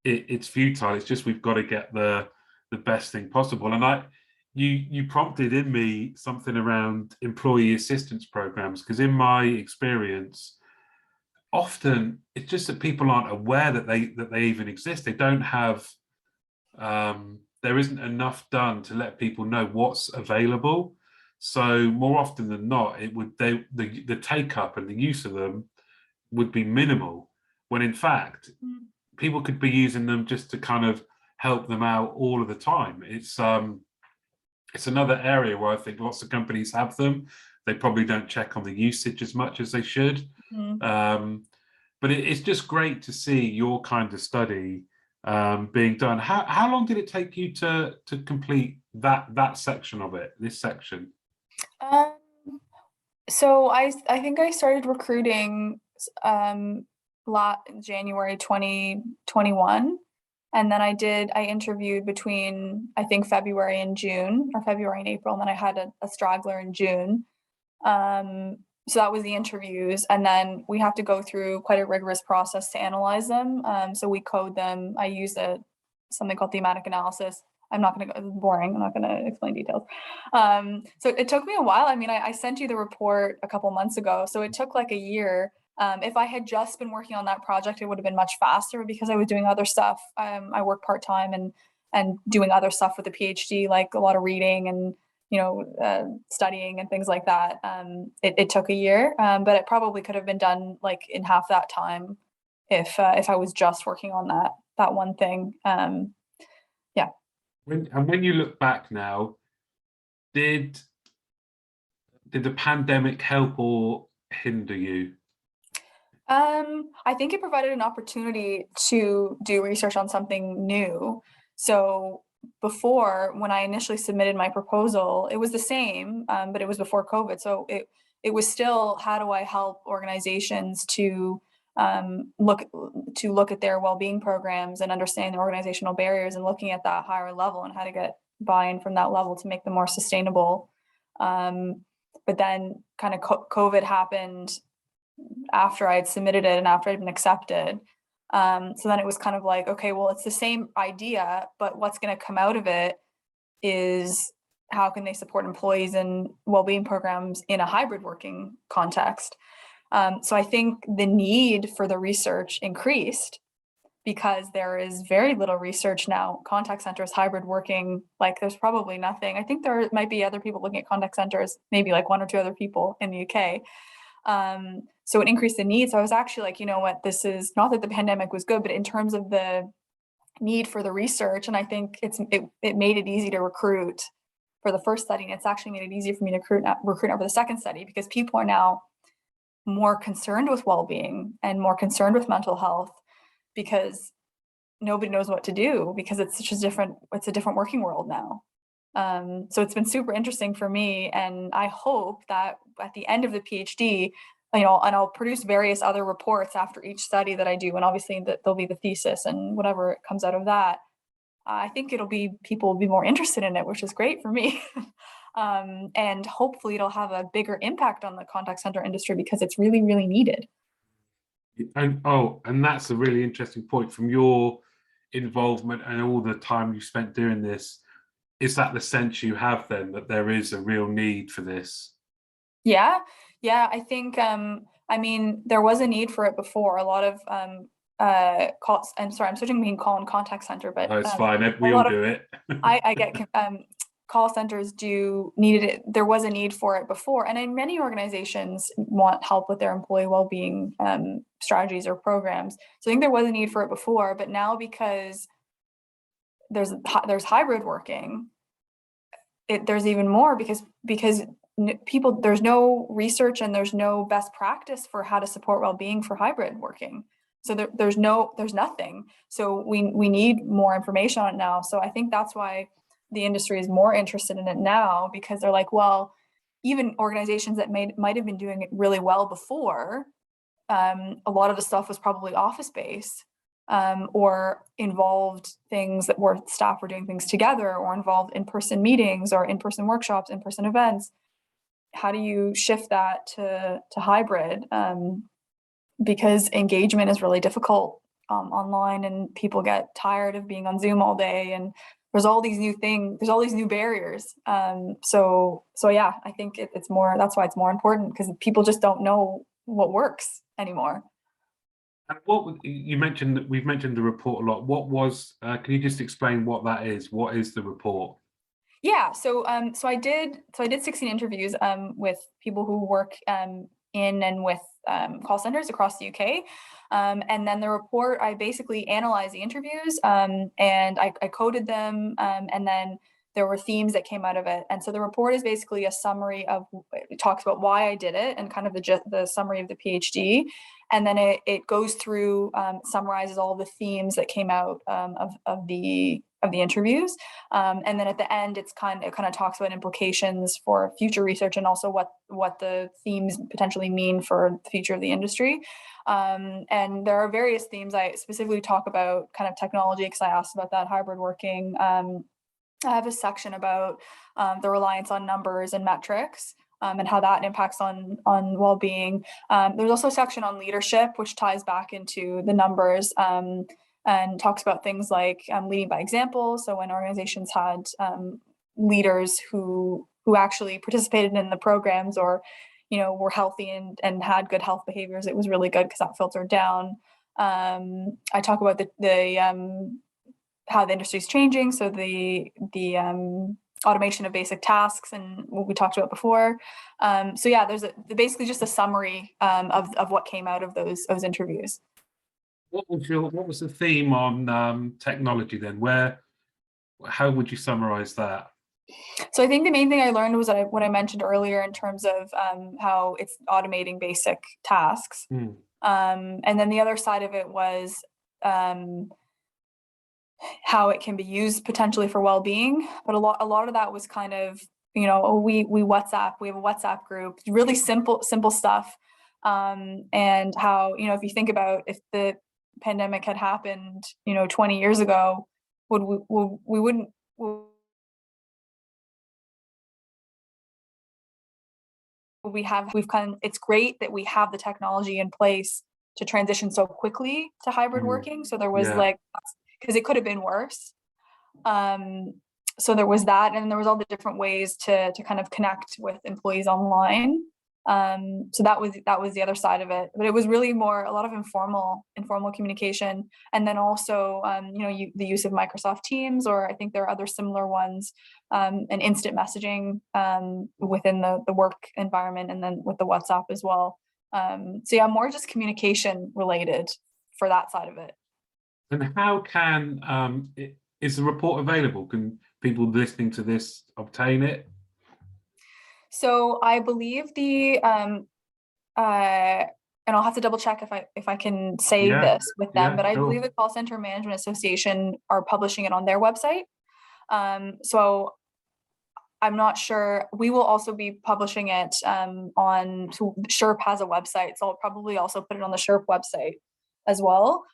it's futile. It's just we've got to get the best thing possible. And you prompted in me something around employee assistance programs, because in my experience, often it's just that people aren't aware that they even exist. They don't have. There isn't enough done to let people know what's available. So more often than not, the take up and the use of them would be minimal, when in fact people could be using them just to kind of help them out all of the time. It's another area where I think lots of companies have them. They probably don't check on the usage as much as they should. But it's just great to see your kind of study being done. How long did it take you to complete that section of it, this section? So I think I started recruiting January 2021, and then I interviewed between, I think, February and June, or February and April, and then I had a straggler in June. So that was the interviews, and then we have to go through quite a rigorous process to analyze them. So we code them. I use something called Thematic Analysis. I'm not going to go, it's boring. I'm not going to explain details. So it took me a while. I mean, I sent you the report a couple months ago, so it took like a year. If I had just been working on that project, it would have been much faster, because I was doing other stuff. I work part-time, and and doing other stuff with the PhD, like a lot of reading and studying and things like that. It took a year, but it probably could have been done like in half that time if I was just working on that one thing. Yeah. When you look back now, did the pandemic help or hinder you? I think it provided an opportunity to do research on something new. So before, when I initially submitted my proposal, it was the same, but it was before COVID. So it was still, how do I help organizations to look at their well-being programs and understand the organizational barriers, and looking at that higher level and how to get buy-in from that level to make them more sustainable. But then kind of COVID happened after I had submitted it and after I'd been accepted. So then it was kind of like, okay, well, it's the same idea, but what's going to come out of it is how can they support employees in well-being programs in a hybrid working context? So I think the need for the research increased because there is very little research now. Contact centers, hybrid working, like there's probably nothing. I think there might be other people looking at contact centers, maybe like one or two other people in the UK. So it increased the need. So I was actually like, you know what, this is not that the pandemic was good, but in terms of the need for the research, and I think it made it easy to recruit for the first study, and it's actually made it easier for me to recruit now for the second study, because people are now more concerned with well-being and more concerned with mental health, because nobody knows what to do because it's a different working world now. So it's been super interesting for me, and I hope that at the end of the PhD, and I'll produce various other reports after each study that I do, and obviously there'll be the thesis and whatever comes out of that. I think people will be more interested in it, which is great for me. And hopefully it'll have a bigger impact on the contact center industry because it's really, really needed. And that's a really interesting point from your involvement and all the time you spent doing this. Is that the sense you have then, that there is a real need for this? Yeah, I think, I mean, there was a need for it before. A lot of calls, I'm sorry, I'm switching between call and contact center, but it's fine, we all do it. I get call centers needed it. There was a need for it before, and many organizations want help with their employee well-being strategies or programs. So I think there was a need for it before, but now because there's hybrid working, there's even more because people, there's no research and there's no best practice for how to support well-being for hybrid working. So there's nothing. So we need more information on it now. So I think that's why the industry is more interested in it now, because they're like, well, even organizations that might have been doing it really well before, a lot of the stuff was probably office-based, or involved things where staff were doing things together, or involved in-person meetings or in-person workshops, in-person events. How do you shift that to hybrid? Because engagement is really difficult online, and people get tired of being on Zoom all day, and there's all these new things, there's all these new barriers. So yeah, I think it's more, that's why it's more important, because people just don't know what works anymore. And we've mentioned the report a lot. What was, can you just explain what that is? What is the report? Yeah, so I did 16 interviews with people who work in and with call centers across the UK. And then the report, I basically analyzed the interviews and I coded them, and then there were themes that came out of it. And so the report is basically a summary of, it talks about why I did it and kind of the summary of the PhD. And then it goes through, summarizes all the themes that came out of the interviews. And then at the end, it kind of talks about implications for future research, and also what the themes potentially mean for the future of the industry. And there are various themes. I specifically talk about kind of technology, because I asked about that, hybrid working. I have a section about the reliance on numbers and metrics, and how that impacts on well-being. There's also a section on leadership, which ties back into the numbers, and talks about things like leading by example. So when organizations had leaders who actually participated in the programs, or were healthy and had good health behaviors, it was really good because that filtered down. I talk about the how the industry is changing. So the automation of basic tasks and what we talked about before. So yeah, there's basically just a summary of what came out of those interviews. What was the theme on technology then? How would you summarize that? So I think the main thing I learned was what I mentioned earlier in terms of how it's automating basic tasks. And then the other side of it was how it can be used potentially for well-being. But a lot of that was kind of, we have a WhatsApp group, really simple stuff. And how, if you think about if the pandemic had happened, 20 years ago, it's great that we have the technology in place to transition so quickly to hybrid working. So there was because it could have been worse. So there was that, and there was all the different ways to kind of connect with employees online. So that was the other side of it, but it was really a lot of informal communication. And then also, the use of Microsoft Teams, or I think there are other similar ones, and instant messaging within the work environment, and then with the WhatsApp as well. So yeah, more just communication related for that side of it. And how is the report available? Can people listening to this obtain it? So I believe and I'll have to double check if I can say this with them, but I believe the Call Center Management Association are publishing it on their website. So I'm not sure. We will also be publishing it so SHRP has a website, so I'll probably also put it on the SHRP website as well.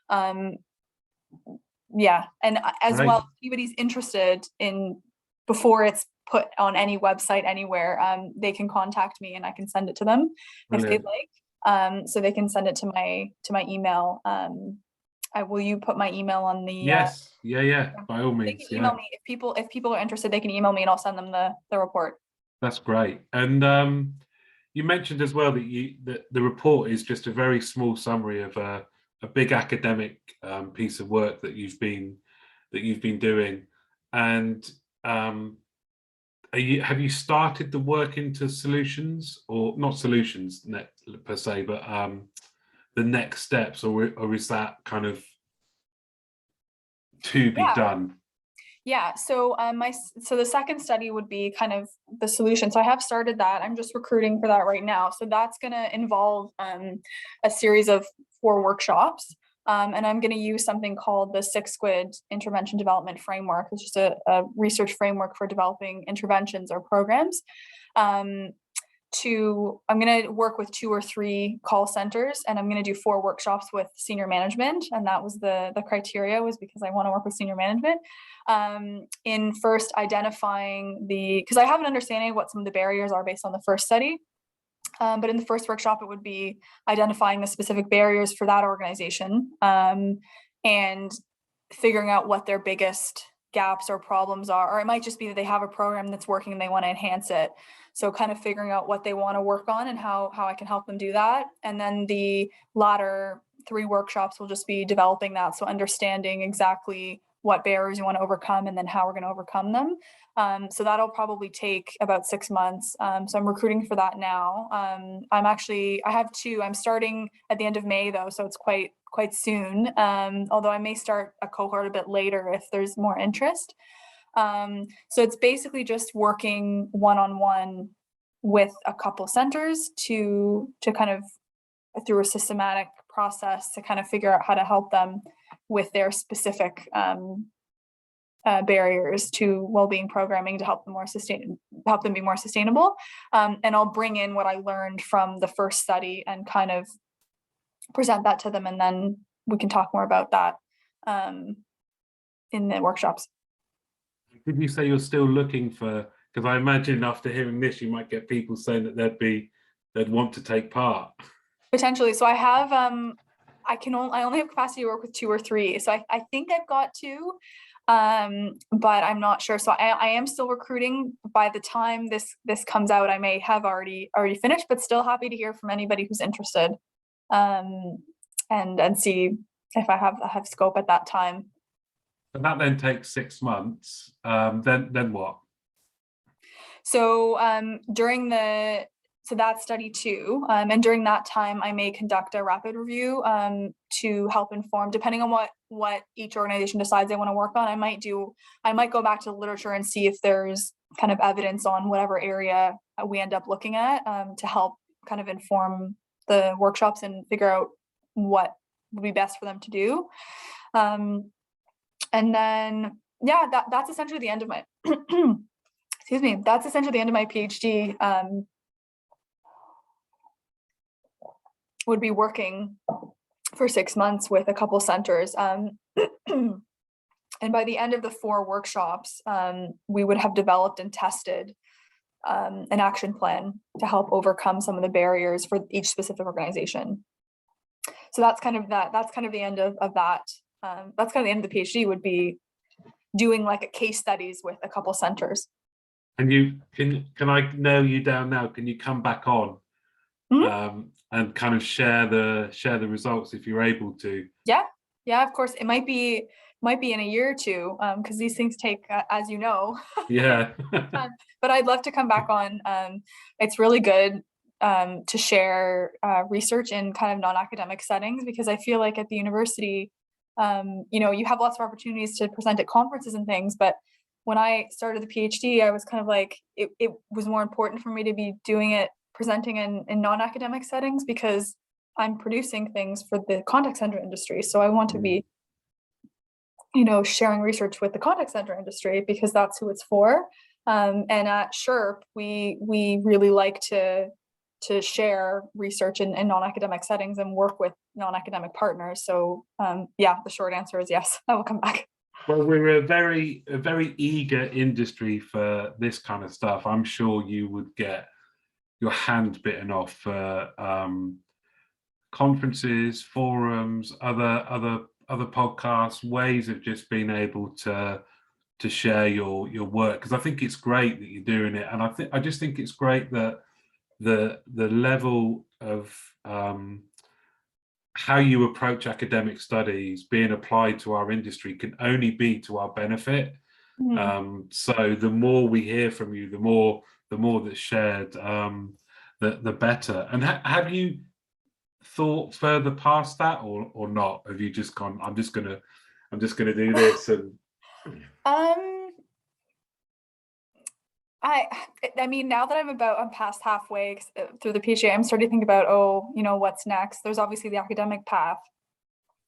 Yeah, and as well, if anybody's interested in, before it's put on any website anywhere, they can contact me and I can send it to them if they'd like. So they can send it to my email. Will you put my email on the? Yes, by all means. They can email me if people are interested. They can email me and I'll send them the report. That's great. And you mentioned as well that the report is just a very small summary of a big academic piece of work that you've been doing. And have you started the work into solutions, or not solutions per se, but the next steps, or is that kind of to be done? Yeah, so the second study would be kind of the solution. So I have started that. I'm just recruiting for that right now. So that's going to involve a series of 4 workshops. And I'm going to use something called the 6 Squid Intervention Development Framework, which is a research framework for developing interventions or programs. I'm going to work with 2 or 3 call centers, and I'm going to do 4 workshops with senior management. And that was the criteria, was because I want to work with senior management in first identifying because I have an understanding of what some of the barriers are based on the first study. But in the first workshop, it would be identifying the specific barriers for that organization and figuring out what their biggest gaps or problems are. Or it might just be that they have a program that's working and they want to enhance it. So kind of figuring out what they want to work on and how I can help them do that. And then the latter 3 workshops will just be developing that. So understanding exactly what barriers you want to overcome and then how we're going to overcome them. So that'll probably take about 6 months. So I'm recruiting for that now. I have 2. I'm starting at the end of May though, so it's quite soon. Although I may start a cohort a bit later if there's more interest. So it's basically just working one-on-one with a couple centers to kind of, through a systematic process, to kind of figure out how to help them with their specific barriers to well-being programming to help them be more sustainable. And I'll bring in what I learned from the first study and kind of present that to them, and then we can talk more about that in the workshops. Did you say you're still looking for? Because I imagine after hearing this, you might get people saying that they'd want to take part. Potentially. So I have I only have capacity to work with 2 or 3. So I think I've got 2, but I'm not sure. So I am still recruiting. By the time this comes out, I may have already finished, but still happy to hear from anybody who's interested, and see if I have scope at that time. And that then takes 6 months. Then what? So so that's study 2, and during that time, I may conduct a rapid review to help inform, depending on what each organization decides they want to work on. I might go back to the literature and see if there's kind of evidence on whatever area we end up looking at to help kind of inform the workshops and figure out what would be best for them to do. And then, yeah, that's essentially the end of my, excuse me, that's essentially the end of my PhD. Would be working for 6 months with a couple centers. And by the end of the 4 workshops, we would have developed and tested an action plan to help overcome some of the barriers for each specific organization. So that's kind of the end of that. That's kind of the end of the PhD, would be doing like a case studies with a couple centers. And you can I nail you down now? Can you come back on and kind of share the results if you're able to? Yeah, of course. It might be in a year or 2, because these things take, as you know. Yeah. But I'd love to come back on. It's really good to share research in kind of non-academic settings, because I feel like at the university, you have lots of opportunities to present at conferences and things, but when I started the PhD, I was kind of like, it was more important for me to be presenting in non-academic settings, because I'm producing things for the contact center industry. So I want to be, sharing research with the contact center industry, because that's who it's for. And at SCPHRP, we really like to share research in non-academic settings and work with non-academic partners. So yeah, the short answer is yes, I will come back. Well, we're a very eager industry for this kind of stuff. I'm sure you would get your hand bitten off for conferences, forums, other podcasts, ways of just being able to share your work, because I think it's great that you're doing it, and I just think it's great that the level of how you approach academic studies being applied to our industry can only be to our benefit. So the more we hear from you, the more that's shared, the better. And have you thought further past that, or not? Have you just gone, I'm just gonna do this? And I mean, now that I'm past halfway through the PhD, I'm starting to think about, what's next. There's obviously the academic path,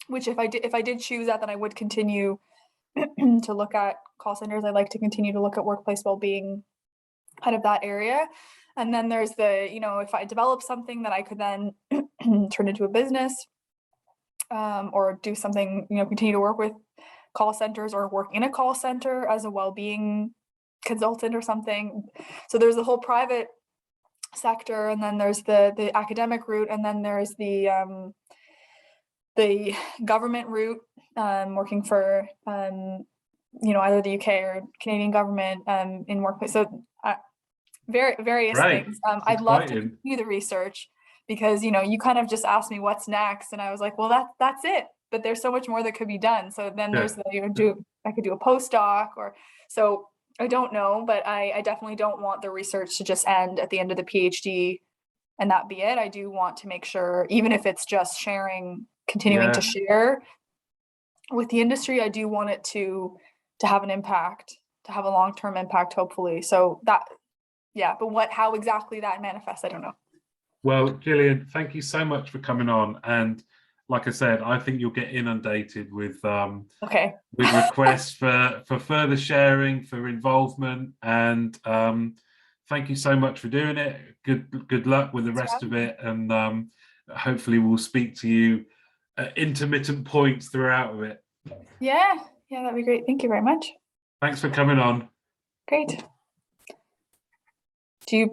which if I did choose that, then I would continue to look at call centers. I like to continue to look at workplace well-being, kind of that area. And then there's if I develop something that I could then turn into a business, or do something, continue to work with call centers, or work in a call center as a well-being consultant or something. So there's the whole private sector, and then there's the academic route, and then there's the government route, working for either the UK or Canadian government in workplace. So various things. I'd love to continue the research, because you kind of just asked me what's next, and I was like, well, that's it. But there's so much more that could be done. So then there's I could do a postdoc, or so. I don't know, but I definitely don't want the research to just end at the end of the PhD and that be it. I do want to make sure, even if it's just continuing to share with the industry, I do want it to have an impact, to have a long-term impact, hopefully. So that, yeah, but how exactly that manifests, I don't know. Well, Jillian, thank you so much for coming on. And like I said, I think you'll get inundated with requests for further sharing, for involvement, and thank you so much for doing it. Good luck with the rest of it, and hopefully we'll speak to you at intermittent points throughout of it. Yeah, that'd be great. Thank you very much. Thanks for coming on. Great. Do you